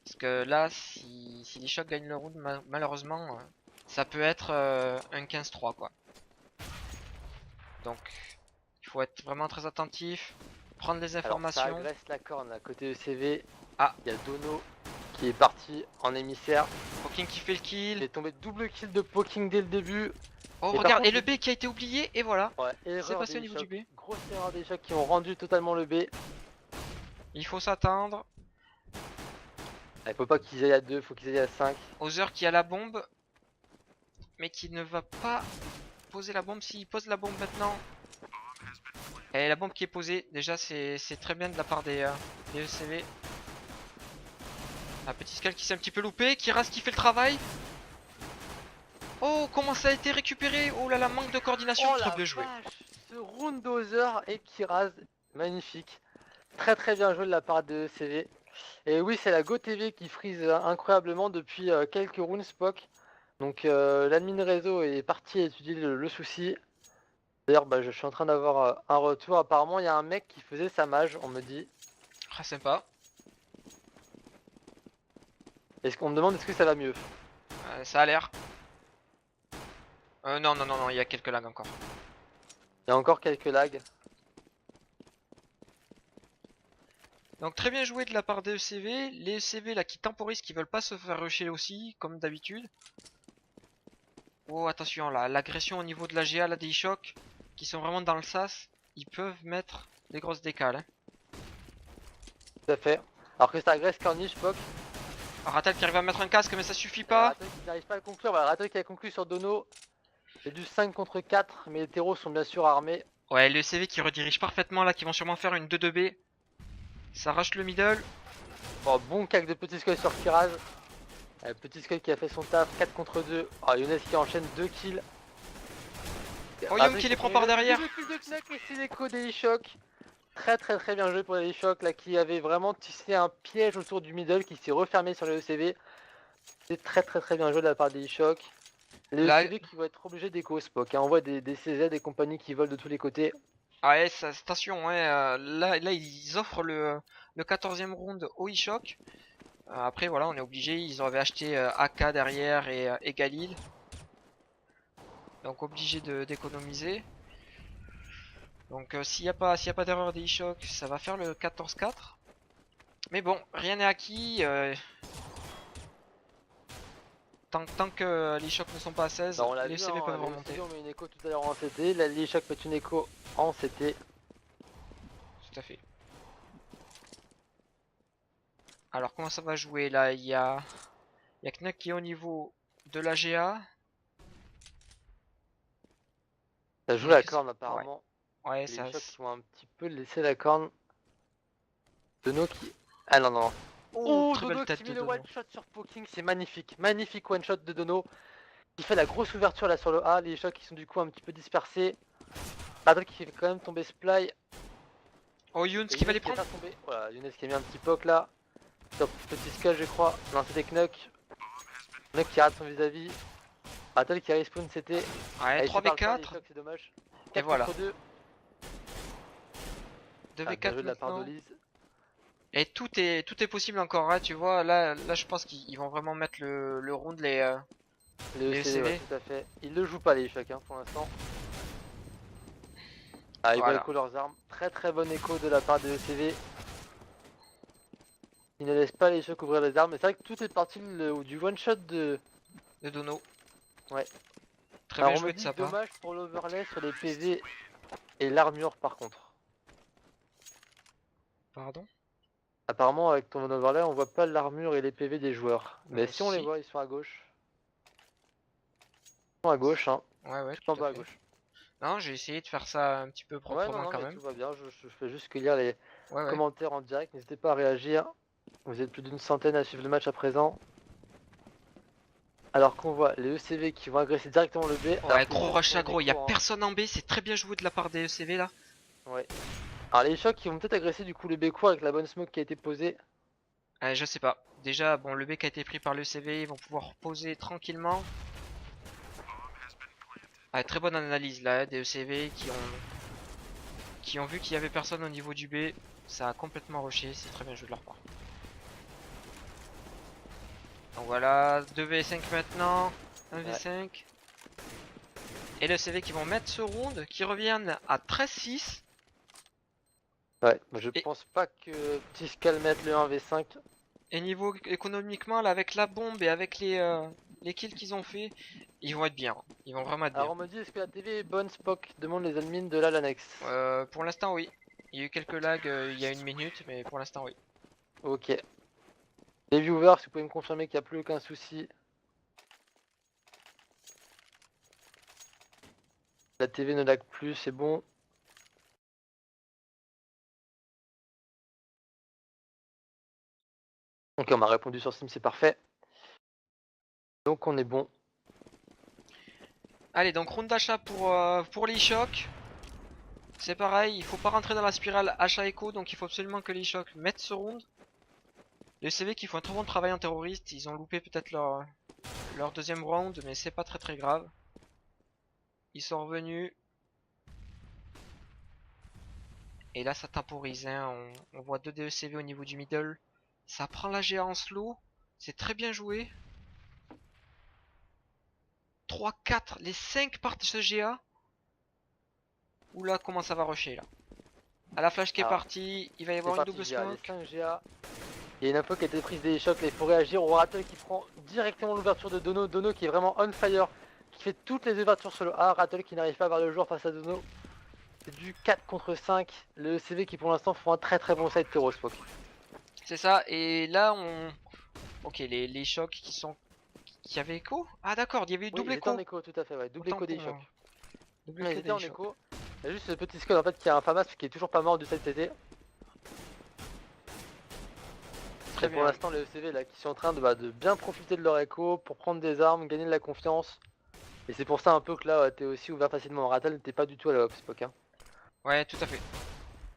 Parce que là, si les chocs gagnent le round, malheureusement, ça peut être un 15-3 quoi. Donc, il Il faut être vraiment très attentif, prendre les Alors ça informations. agresse la corne à côté ECV. Ah. Il y a Dono qui est parti en émissaire. Poking qui fait le Il kill. est tombé double kill de Poking dès le début. Oh Et par regarde, contre, et le B qui a été oublié, et voilà. Ouais, C'est erreur passé au des niveau du chocs. B. Grosse erreur des chocs qui ont rendu totalement le B. Il faut s'attendre. Il faut pas qu'ils aillent à 2, faut qu'ils aillent à 5. Other qui a la bombe, mais qui ne va pas poser la bombe. S'il pose la bombe maintenant. Et la bombe qui est posée, déjà c'est très bien de la part des ECV. Un petit scale qui s'est un petit peu loupé, Kiraz qui fait le travail. Oh, comment ça a été récupéré. Oh là là, manque de coordination, Oh très la bien joué. vache, ce round d'Other et Kiraz, magnifique. Très très bien joué de la part de ECV. Et oui, c'est la GoTV qui freeze incroyablement depuis quelques rounds Spock. Donc l'admin réseau est parti étudier le souci. D'ailleurs, bah, je suis en train d'avoir un retour. Apparemment, il y a un mec qui faisait sa mage, on me dit. Ah, sympa. Est-ce qu'on me demande est-ce que ça va mieux? Ça a l'air. Non, non, non, non, il y a quelques lags encore. Il y a encore quelques lags. Donc très bien joué de la part des ECV. Les ECV là qui temporisent, qui veulent pas se faire rusher aussi, comme d'habitude. Oh attention là, l'agression au niveau de la GA, là des chocs, qui sont vraiment dans le sas, ils peuvent mettre des grosses décales. Hein. Tout à fait. Alors que ça agresse Corniche, Spock. Ratel qui arrive à mettre un casque, mais ça suffit pas. Ratel qui n'arrive pas à conclure. Voilà, Ratel qui a conclu sur Dono. C'est du 5 contre 4, mais les terreaux sont bien sûr armés. Ouais, les ECV qui redirigent parfaitement là, qui vont sûrement faire une 2-2B. Ça arrache le middle. Oh, bon cac de Petit Skull sur Kiraz. Petit Skull qui a fait son taf, 4 contre 2. Oh, Younes qui enchaîne 2 kills. Oh, Young qui les prend par derrière. 2 kills de Knack et c'est l'écho des E-Shock. Très très très bien joué pour les E-Shock là qui avait vraiment tissé un piège autour du middle qui s'est refermé sur les ECV. C'est très très très bien joué de la part des E-Shock. Les Là- ECV qui vont être obligés d'écho Spock. Hein. On voit des CZ et compagnie qui volent de tous les côtés. Ah ouais, ça, attention, ouais, là ils offrent le 14e round au e-shock. Après voilà, on est obligé, ils avaient acheté AK derrière et Galil. Donc obligé d'économiser. Donc s'il n'y a pas d'erreur des e-shock, ça va faire le 14-4. Mais bon, rien n'est acquis. Tant que les chocs ne sont pas à 16, Bah, on l'a les vu, CV hein, peuvent les remonter. ECV ont mis une écho tout à l'heure en CT. La E-Shock met une écho en CT. Tout à fait. Alors comment ça va jouer là? Il y a Knack qui est au niveau de la GA. Ça joue Mais la qu'est-ce- corne apparemment. Ouais, Les ça. chocs qui vont un petit peu laisser la corne. Dono qui. Ah non, non. Oh, très Dono belle tête qui de met le Dono. one shot sur Poking, c'est magnifique. Magnifique one shot de Dono. Il fait la grosse ouverture là sur le A. Les chocs qui sont du coup un petit peu dispersés. Battle qui fait quand même tomber Sply. Oh, Younes Et qui va les Younes prendre. a tombé. Voilà, Younes qui a mis un petit poke là. Top petit skull, je crois. Non, c'était Knuck. Knuck qui rate son vis-à-vis. Battle qui respawn, c'était. Ouais, 3v4. C'est dommage. Et 4 voilà. contre 2. 2v4 Bien joué de la part maintenant. d'Olise. Et tout est possible encore, hein, tu vois. Là je pense qu'ils vont vraiment mettre le round les Les ECV. ECV, ouais, tout à fait. Ils ne jouent pas les chocs hein, pour l'instant. Ah, ils vont Voilà. écho leurs armes. Très très bon écho de la part des ECV. Ils ne laissent pas les chocs ouvrir les armes. Mais c'est vrai que tout est parti du one shot de. de Dono. Ouais. Très Alors bien on me joué de dit sa part. dommage pour l'overlay sur les PV et l'armure par contre. Pardon. Apparemment avec ton overlay on voit pas l'armure et les PV des joueurs. Mais si on les Si. voit ils sont à gauche. Ils sont à gauche hein. Ouais, ouais, Tout en tout bas à à fait. gauche. Non, j'ai essayé de faire ça un petit peu Ouais proprement non, quand mais même. tout va bien. Je fais juste que lire les Ouais, ouais. commentaires en direct. N'hésitez pas à réagir. Vous êtes plus d'une centaine à suivre le match à présent. Alors qu'on voit les ECV qui vont agresser directement le B. Ouais, gros rush aggro, il y a hein. personne en B, c'est très bien joué de la part des ECV là. Ouais. Alors les chocs qui vont peut-être agresser du coup le B court avec la bonne smoke qui a été posée. Je sais pas. Déjà, bon, le B qui a été pris par le CV, ils vont pouvoir poser tranquillement. Ah, très bonne analyse là, des ECV qui ont vu qu'il y avait personne au niveau du B. Ça a complètement rushé, c'est très bien joué de leur part. Donc voilà, 2v5 maintenant, 1v5. Et le CV qui vont mettre ce round, qui reviennent à 13-6. Ouais, mais je Et- pense pas que Tiscal mette le 1v5. Et niveau économiquement, là, avec la bombe et avec les kills qu'ils ont fait, ils vont être bien. Ils vont vraiment être Alors bien. on me dit est-ce que la TV est bonne, Spock demande les admins de la l'annexe. Pour l'instant, oui. Il y a eu quelques lags il y a une minute, mais pour l'instant, oui. Ok. Les viewers, si vous pouvez me confirmer qu'il n'y a plus aucun souci. La TV ne lag plus, c'est bon. Ok, on m'a répondu sur Steam, c'est parfait. Donc on est bon. Allez, donc round d'achat pour l'eShock. C'est pareil, il faut pas rentrer dans la spirale achat-éco, donc il faut absolument que l'eShock mette ce round. Les CV qui font un très bon travail en terroriste, ils ont loupé peut-être leur deuxième round, mais c'est pas très grave. Ils sont revenus. Et là ça temporise, hein. On voit 2 DECV au niveau du middle. Ça prend la GA en slow. C'est très bien joué. 3, 4, les 5 partent de ce GA. Oula, comment ça va rusher là. À la flash qui est Alors, partie, il va y c'est avoir une parti double GA, les smoke. 5 GA. Il y a une info qui a été prise des chocs, là il faut réagir. On Rattle qui prend directement l'ouverture de Dono. Dono qui est vraiment on fire, qui fait toutes les ouvertures sur le A. Rattle qui n'arrive pas à voir le jour face à Dono. C'est du 4 contre 5. Le CV qui pour l'instant font un très bon side terreau Spock. C'est ça, et là on... Ok, les chocs qui sont... Qui avaient écho. Ah d'accord, il y avait eu Oui, double ils étaient en écho. écho, tout à fait, ouais. Double Autant écho pour des moi. chocs. Double Non, ils écho étaient des en chocs. écho. Il y a juste ce petit scud en fait qui a un FAMAS qui est toujours pas mort du side TT. Très Et pour bien. l'instant, les ECV là qui sont en train de bien profiter de leur écho pour prendre des armes, gagner de la confiance. Et c'est pour ça un peu que là, t'es aussi ouvert facilement. Rattle n'était pas du tout à la Spock. Hein. Ouais, tout à fait.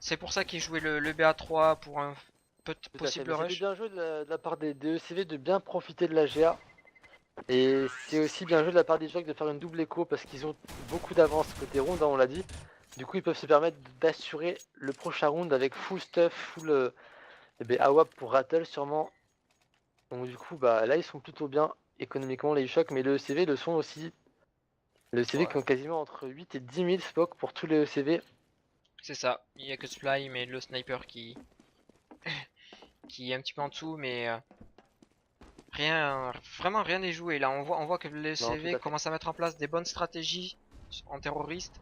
C'est pour ça qu'il jouait le BA3 pour un Tout à fait. possible Mais c'était rush. bien joué de la part des ECV de bien profiter de la GA. Et c'est aussi bien joué de la part des Jocks de faire une double écho parce qu'ils ont beaucoup d'avance côté round, hein, on l'a dit. Du coup, ils peuvent se permettre d'assurer le prochain round avec full stuff, full AWAP pour Rattle sûrement. Donc du coup, bah là, ils sont plutôt bien économiquement les Jocks, mais le ECV le sont aussi. Le ECV Ouais, qui ont quasiment entre 8 et 10 000 Spock pour tous les ECV. c'est ça. Il y a que Sply, mais le sniper qui est un petit peu en dessous, mais rien, vraiment rien n'est joué. Là, on voit que le Non, tout CV à fait. commence à mettre en place des bonnes stratégies en terroriste.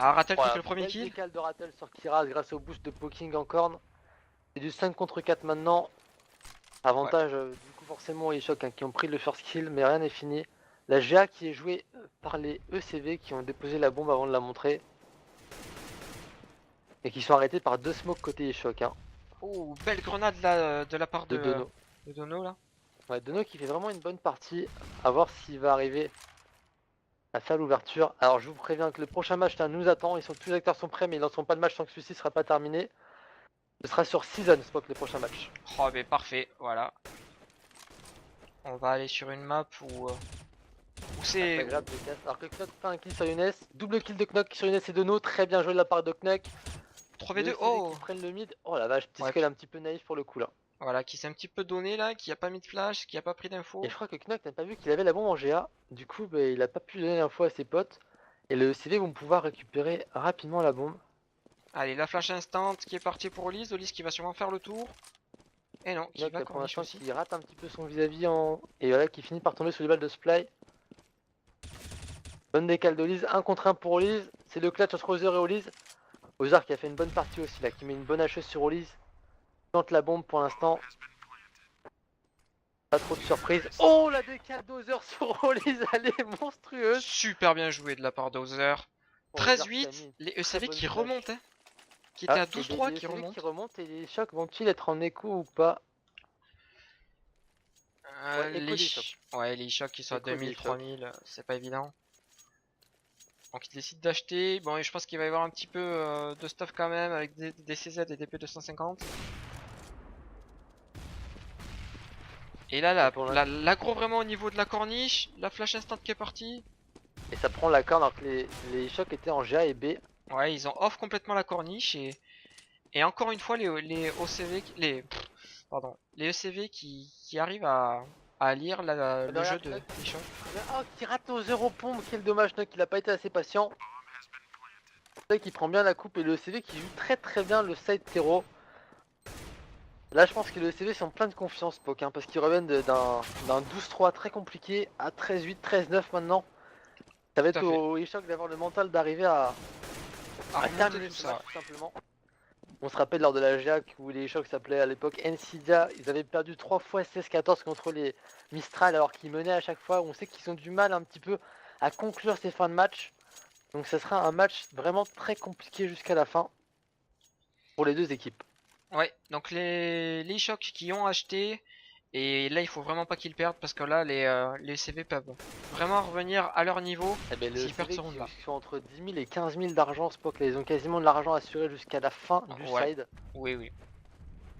Ah, Rattle qui fait Voilà, le premier belle kill. décale de Rattle sur Kiraz grâce au boost de poking en corne. C'est du 5 contre 4 maintenant. Ouais, Avantage du coup forcément les chocs hein, qui ont pris le first kill mais rien n'est fini. La GA qui est jouée par les ECV qui ont déposé la bombe avant de la montrer. Et qui sont arrêtés par 2 smokes côté les chocs hein, oh, belle grenade là de la part de Dono. de Dono là. Ouais, Dono qui fait vraiment une bonne partie. À voir s'il va arriver à faire l'ouverture. Alors je vous préviens que le prochain match là, nous attend. Tous les acteurs sont prêts mais ils lanceront pas de match tant que celui-ci sera pas terminé. Ce sera sur Season Spock le prochain match. Oh, mais parfait, voilà. On va aller sur une map où Ah, c'est c'est agréable de casse. Alors que Knock fait un kill sur Younes. Double kill de Knock sur Younes et Dono. Très bien joué de la part de Knock. 3v2. Les ECV qui Oh, prennent le mid. Oh la vache, petit ouais, skull un petit peu naïf pour le coup là. voilà, qui s'est un petit peu donné là, qui a pas mis de flash, qui a pas pris Et d'infos. je crois que Knock n'a pas vu qu'il avait la bombe en GA. Du coup, bah, il a pas pu donner l'info à ses potes. Et les ECV vont pouvoir récupérer rapidement la bombe. Allez, la flash instant qui est partie pour Olise. Olise qui va sûrement faire le tour. Et non, qui va Knock pour corniche l'instant aussi. qui rate un petit peu son vis-à-vis en... Et voilà, qui finit par tomber sous les balles de Sply. Bonne décale d'Olise, 1 contre 1 pour Olise. C'est le clutch entre Ozer et Olise. Ozer qui a fait une bonne partie aussi là, qui met une bonne hacheuse sur Olise. Tente la bombe pour l'instant. Pas trop de surprise. Oh la décale d'Ozer sur Olise, elle est monstrueuse. Super bien joué de la part d'Ozer. Bon, Ozer qui a mis 13-8, une les très ECV bonne qui flash. remontent, hein, qui étaient Ah, à et 12-3 les qui ECV qui remontent. remontent et les chocs vont-ils être en écho ou pas? Ouais, écho des chocs. Ouais, les chocs qui sont à Écho 2000, des chocs. 3000, c'est pas évident. Donc il décide d'acheter. Bon, et je pense qu'il va y avoir un petit peu de stuff quand même avec des CZ et des P250. Et là, Et, pour l'agro vraiment au niveau de la corniche. La flash instant qui est partie. et ça prend la corne alors que les chocs étaient en GA et B. Ouais, ils ont off complètement la corniche. Et encore une fois, les OCV, pardon, les ECV qui arrivent à lire le jeu regarde, de Knock. Lichok. Oh, qui rate nos 0 pompes, quel dommage, Knock, il a pas été assez patient. Knock qui prend bien la coupe et le CV qui joue très bien le side terreau. Là, je pense que le CV sont plein de confiance, Pok, hein, parce qu'ils reviennent d'un 12-3 très compliqué à 13-8, 13-9 maintenant. Ça va Tout être à fait. au Ishok d'avoir le mental d'arriver à À remonter terminer tout ce ça. match, tout simplement. On se rappelle lors de la GIAC où les Ishok s'appelaient à l'époque Ncidia, ils avaient perdu 3 fois 16-14 contre les Mistral alors qu'ils menaient à chaque fois. On sait qu'ils ont du mal un petit peu à conclure ces fins de match. Donc ça sera un match vraiment très compliqué jusqu'à la fin pour les deux équipes. Ouais, donc les Lichok qui ont acheté, et là il faut vraiment pas qu'ils perdent parce que là les CV peuvent vraiment revenir à leur niveau Eh ben, le s'ils perdent CV ce round là. qui sont entre 10 000 et 15 000 d'argent, Spock, là, ils ont quasiment de l'argent assuré jusqu'à la fin du Ouais, side. oui, oui.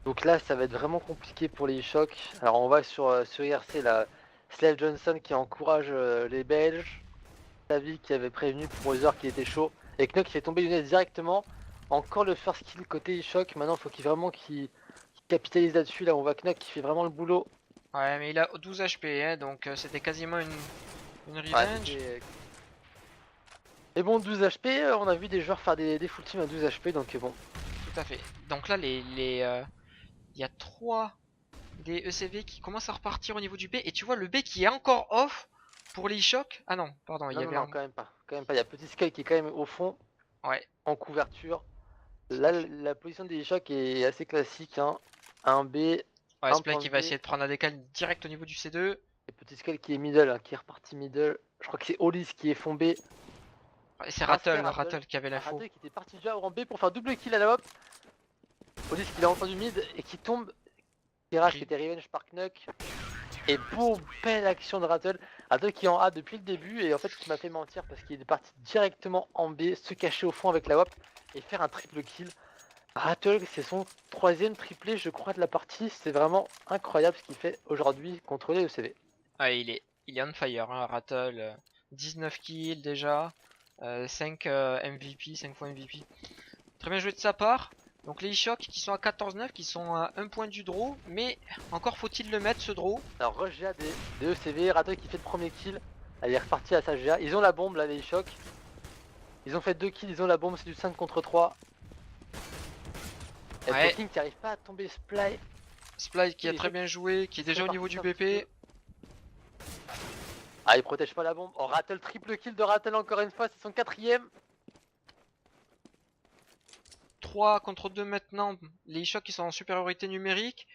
Donc là, ça va être vraiment compliqué pour les chocs. Alors on va sur IRC, là, Slave Johnson qui encourage les Belges. David qui avait prévenu pour Other qui était chaud. Et Knock qui fait tomber Younes directement. Encore le first kill côté e-shock. Maintenant, il faut qu'il capitalise là-dessus. Là, on voit Knock qui fait vraiment le boulot. Ouais, mais il a 12 HP, hein, donc c'était quasiment une Ouais, revenge. mais bon, 12 HP, on a vu des joueurs faire des full teams à 12 HP, donc bon. Tout à fait. Donc là, il y a 3 des ECV qui commencent à repartir au niveau du B. Et tu vois le B qui est encore off pour les chocs. Ah non, pardon, il y Non, non, avait non, un... quand même pas. Quand même pas. Il y a Petit Skull qui est quand même au fond, Ouais, en couverture. tout Là, à fait. la position des chocs est assez classique. Hein. Un B, Ouais, un Splay point qui de va B. essayer de prendre un décal direct au niveau du C2. Et Petit Skull qui est middle, hein, qui est reparti middle. Je crois que c'est Olis qui est fond B. Et c'est Rasté Rattle qui avait l'info. Rattle qui était parti déjà en B pour faire double kill à la hop. Olis qui l'a entendu mid et qui tombe. Keras qui était revenge par Knuck. Et boum, belle action de Rattle. Rattle qui est en A depuis le début et en fait qui m'a fait mentir parce qu'il est parti directement en B, se cacher au fond avec la WAP et faire un triple kill. Rattle, c'est son troisième triplé je crois de la partie. C'est vraiment incroyable ce qu'il fait aujourd'hui contre les ECV. Ah, il est on fire, hein, Rattle. 19 kills déjà. 5 MVP, 5 fois MVP. Très bien joué de sa part. Donc les Shock qui sont à 14-9, qui sont à 1 point du draw. Mais encore faut-il le mettre ce draw. Alors rush GA des ECV, Rattle qui fait le premier kill. Elle est repartie à sa GA. Ils ont la bombe là les chocs. Ils ont fait 2 kills, ils ont la bombe, c'est du 5 contre 3. Et Ouais. Poking qui arrive pas à tomber Sply. Sply qui a Les très Shock bien joué, qui est déjà au niveau du BP. Ah, il protège pas la bombe. Oh, Rattle, triple kill de Rattle encore une fois, c'est son quatrième. 3 contre 2 maintenant. Les Shock qui sont en supériorité numérique.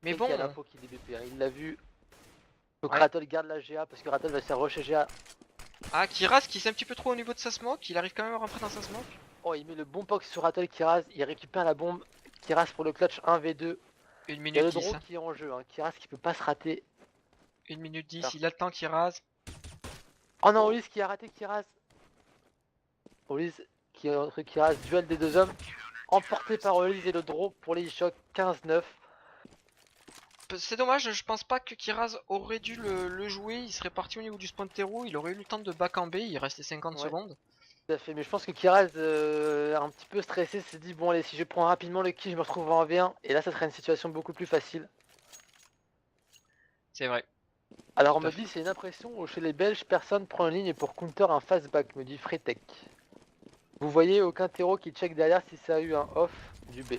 Mais Et bon. qui a l'info qui est BP, hein, il l'a vu. Donc Ouais. Rattle garde la GA parce que Rattle va se faire rusher GA. Ah, Kiraz qui s'est un petit peu trop au niveau de sa smoke. Il arrive quand même à rentrer dans sa smoke. Oh, il met le bon pox sur Rattle Kiraz, il récupère la bombe. Kiraz pour le clutch 1v2. 1 Il y a minute le 10. draw qui est en jeu, hein. Kiraz qui peut pas se rater. 1 minute 10. Alors. Il a le temps Kiraz. Oh non, Olis qui a raté Kiraz. Olis qui est entre Kiraz, duel des deux hommes. Emporté par Olis et le draw pour les e-shock 15-9. C'est dommage, je pense pas que Kiraz aurait dû le jouer. Il serait parti au niveau du spawn terreau. Il aurait eu le temps de back en B. Il restait 50 Ouais. secondes. Tout à fait, mais je pense que Kiraz, un petit peu stressé, s'est dit bon allez, si je prends rapidement le kill, je me retrouve en V1 et là ça serait une situation beaucoup plus facile. C'est vrai. Alors on Tout à me dit c'est une impression où chez les Belges personne prend une ligne pour counter un fastback, me dit Freetech. Vous voyez aucun terreau qui check derrière si ça a eu un off du B.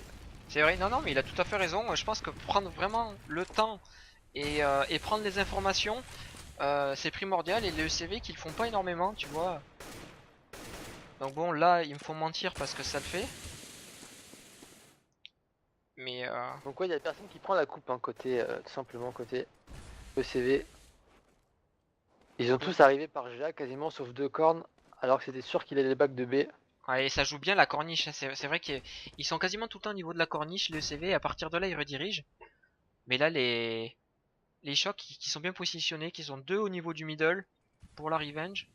C'est vrai, non, non, mais il a tout à fait raison. Je pense que prendre vraiment le temps et prendre les informations, c'est primordial. Et les ECV qui le font pas énormément, tu vois. Donc bon, là, il me faut mentir parce que ça le fait. Mais Donc ouais, il y a personne qui prend la coupe, hein, côté, tout simplement côté ECV. Ils ont tous arrivé par GA quasiment sauf deux cornes, alors que c'était sûr qu'il allait les bacs de B. ouais, ça joue bien la corniche. Hein. C'est vrai qu'ils sont quasiment tout le temps au niveau de la corniche, les ECV. Et à partir de là, ils redirigent. Mais là, les chocs qui sont bien positionnés, qui sont deux au niveau du middle pour la revenge.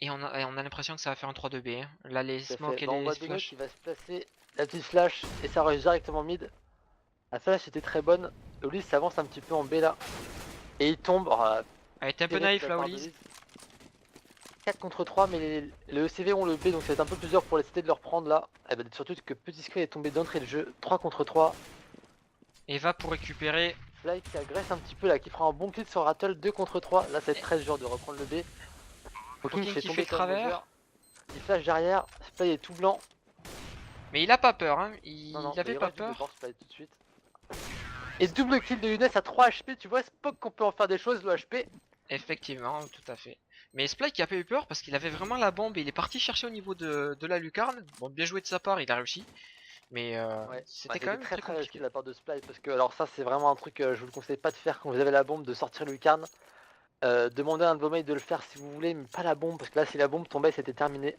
Et on a l'impression que ça va faire un 3-2B. Hein. Là, les smokes et Bah, on les voit Dono flash. qui va se placer la petite flash et ça rush directement mid. La flash était très bonne. Ulysse s'avance un petit peu en B là. Et il tombe. Oh, Elle était un peu naïf là, Ulysse. 4 contre 3, mais les ECV ont le B donc ça va être un peu plus dur pour les CT de le reprendre là. Et bah, surtout que Petit Sky est tombé d'entrée de jeu. 3 contre 3. Et va pour récupérer Fly qui agresse un petit peu là, qui prend un bon clip sur Rattle 2 contre 3. Là, c'est très dur de reprendre le B. Poking Poking fait qui tomber fait le Time Bowser. travers. Il flash derrière. Spy est tout blanc. Mais il a pas peur, hein. Non, Il non, mais avait il pas rush double peur. door Spy tout de suite. Et double kill de Younes à 3 HP. Tu vois, Spock qu'on peut en faire des choses, le HP. Effectivement, tout à fait. Mais Sply qui a pas eu peur parce qu'il avait vraiment la bombe et il est parti chercher au niveau de la lucarne. Bon, bien joué de sa part, il a réussi. Mais Ouais, c'était quand c'était même très très très risqué compliqué. de la part de Sply parce que alors ça c'est vraiment un truc que je vous le conseille pas de faire quand vous avez la bombe, de sortir Lucarne. Demandez à un de vos mates de le faire si vous voulez, mais pas la bombe parce que là si la bombe tombait c'était terminé.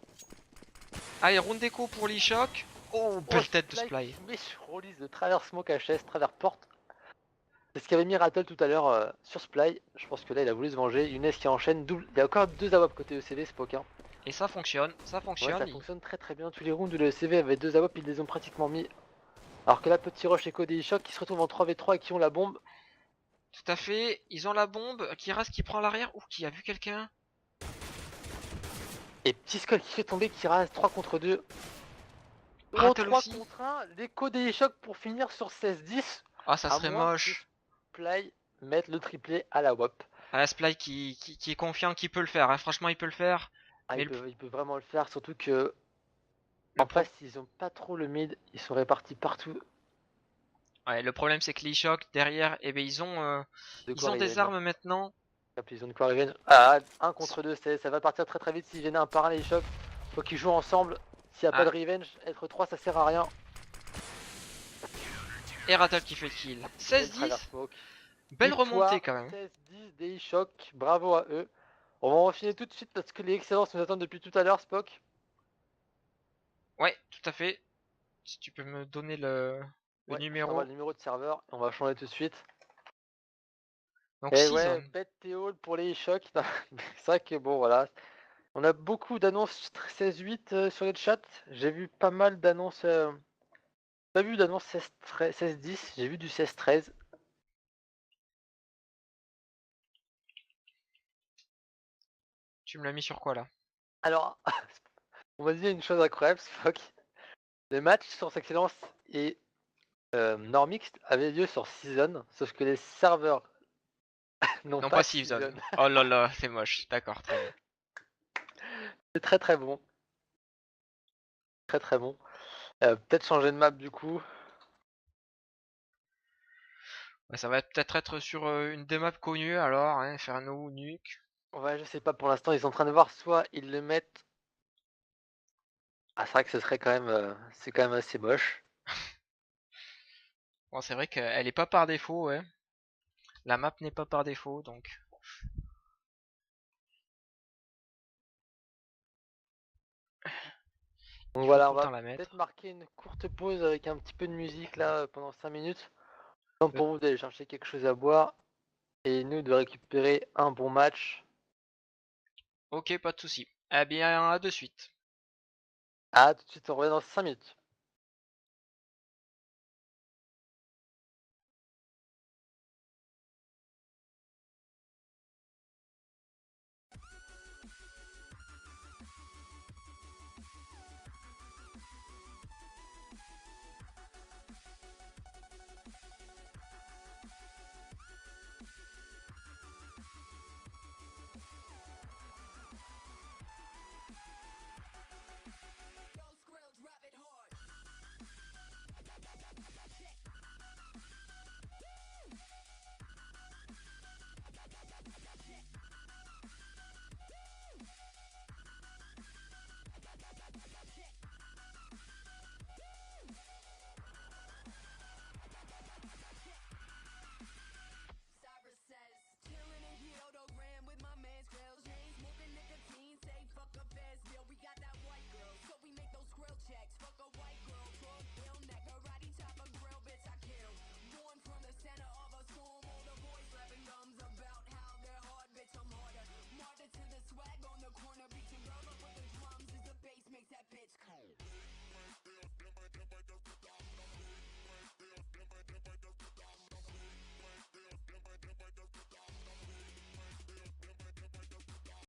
Allez, round d'écho pour l'e-shock. Oh, Oh, belle tête de Sply Sply. qui met sur release de travers smoke HS, travers porte. C'est ce qu'avait mis Rattle tout à l'heure sur Sply. Je pense que là il a voulu se venger. Younes qui enchaîne double. Il y a encore 2 AWP côté ECV, c'est Spock. Et ça fonctionne, Ouais, ça il- fonctionne très très bien. Tous les rounds où le ECV avait 2 AWP, ils les ont pratiquement mis. Alors que là, petit rush et Code et Shock qui se retrouvent en 3v3 et qui ont la bombe. Tout à fait. Ils ont la bombe. Kiraz qui prend l'arrière. Ouh, qui a vu quelqu'un? Et petit Skull qui fait tomber, qui rase 3 contre 2. Oh, Rattle 3 aussi. contre 1. Les Code et Shock pour finir sur 16-10. Ah, ça À serait moins que moche. Sply mette le triplé à la WAP. Ah, Sply qui est confiant qu'il peut le faire, hein. Franchement, il peut le faire. Ah, Mais il peut vraiment le faire, surtout que le en pro- face, ils ont pas trop le mid, ils sont répartis partout. ouais, le problème, c'est que l'e-shock, derrière, eh ben, De ils quoi ont des revenge. armes maintenant. Ils ont de quoi revenge. Ah, 1 contre 2, ça va partir très très vite s'ils viennent un par un les Shock. Faut qu'ils jouent ensemble. S'il n'y a pas Ah, de revenge, être 3 ça sert à rien. et Rattle qui fait le kill. Et le travers 16-10. smoke. Belle remontée Victoire quand même. 16-10 des Shock, bravo à eux. On va en finir tout de suite parce que les excellences nous attendent depuis tout à l'heure, Spock. Ouais, tout à fait. Si tu peux me donner le Ouais, je t'envoie numéro. le numéro de serveur et on va changer tout de suite. Donc Et 6 ouais, zones. bête Théo pour les Shock. C'est vrai que bon, voilà. On a beaucoup d'annonces 16-8 sur le chat. J'ai vu pas mal d'annonces. Pas vu d'annonces 16-10, j'ai vu du 16-13. Tu me l'as mis sur quoi là? Alors, on m'a dit une chose incroyable, Spock. Le match sur Excellence et Normix avait lieu sur Season, sauf que les serveurs n'ont Non, pas pas de 6 Season. zones. Oh là là, c'est moche. D'accord, très bien. C'est très très bon, très très bon. Peut-être changer de map du coup. Ouais, ça va peut-être être sur une des maps connues alors, hein, Inferno ou Nuke. Ouais, je sais pas pour l'instant, ils sont en train de voir soit ils le mettent. Ah, c'est vrai que ce serait quand même, c'est quand même assez moche. Bon, c'est vrai qu'elle est pas par défaut, ouais. La map n'est pas par défaut, donc Donc il faut voilà, tout on le va temps la peut-être mettre. marquer une courte pause avec un petit peu de musique là pendant 5 minutes. Temps Le- pour vous d'aller chercher quelque chose à boire et nous de récupérer un bon match. Ok, pas de souci. Eh bien, à de suite. Ah, tout de suite, on revient dans 5 minutes.